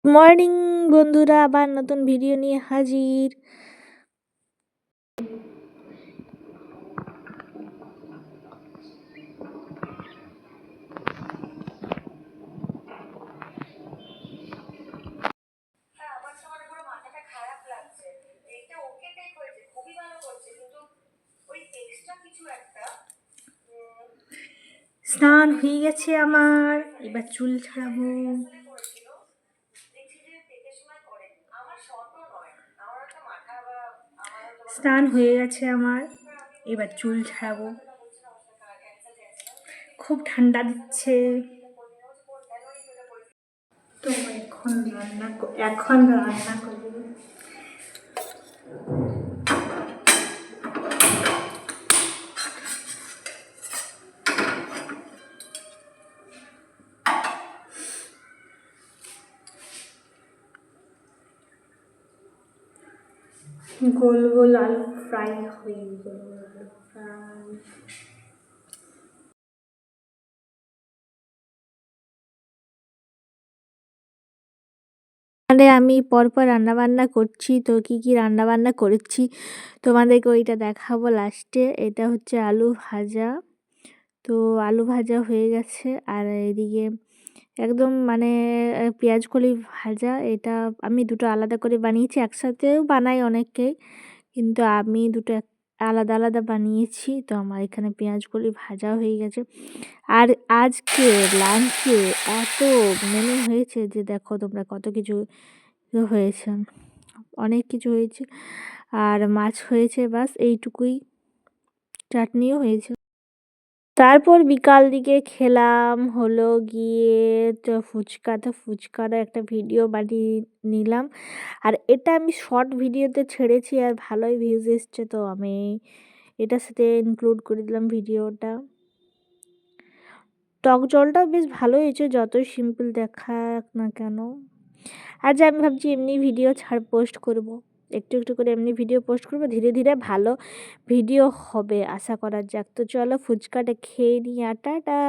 Morning বন্ধুরা, আবার নতুন ভিডিও নিয়ে হাজির। স্নান হয়ে গেছে আমার, এবার চুল ছাড়াবো। স্নান হয়ে গেছে আমার, এবার চুল ছাড়াবো। খুব ঠান্ডা দিচ্ছে, তো এখন রান্না করি। গোল গোল আলু ফ্রাই হয়ে গেল। আমি পরপর রান্নাবান্না করছি, তো কি কি রান্নাবান্না করেছি তোমাদেরকে ওইটা দেখাবো লাস্টে। এটা হচ্ছে আলু ভাজা, তো আলু ভাজা হয়ে গেছে। আর এদিকে একদম পেঁয়াজ কলি ভাজা, এটা আমি দুটো আলাদা করে বানিয়েছি। একসাথেও বানাই অনেকেই, কিন্তু আমি দুটো আলাদা আলাদা বানিয়েছি। তো আমার এখানে পেঁয়াজ কলি ভাজা হয়ে গেছে। আর আজকে লাঞ্চে এত মেনু হয়েছে যে দেখো তোমরা, কত কিছু হয়েছে, অনেক কিছু হয়েছে। আর মাছ হয়েছে, বাস এইটুকুই। চাটনিও হয়েছে। তারপর বিকাল দিকে খেলাম হলো গিয়ে ফুচকা। তো ফুচকারও একটা ভিডিও বানিয়ে নিলাম, আর এটা আমি শর্ট ভিডিওতে ছেড়েছি আর ভালোই ভিউজ এসছে, তো আমি এটার সাথে ইনক্লুড করে দিলাম ভিডিওটা। টক জলটাও বেশ ভালো হয়েছে, যতই সিম্পল দেখাক না কেন। আজ আমি ভাবছি এমনি ভিডিও পোস্ট করব, একটু একটু করে এমনি ভিডিও পোস্ট করবো। ধীরে ধীরে ভালো ভিডিও হবে আশা করা যাক। তো চলো ফুচকাটা খেয়ে নিই, টাটা।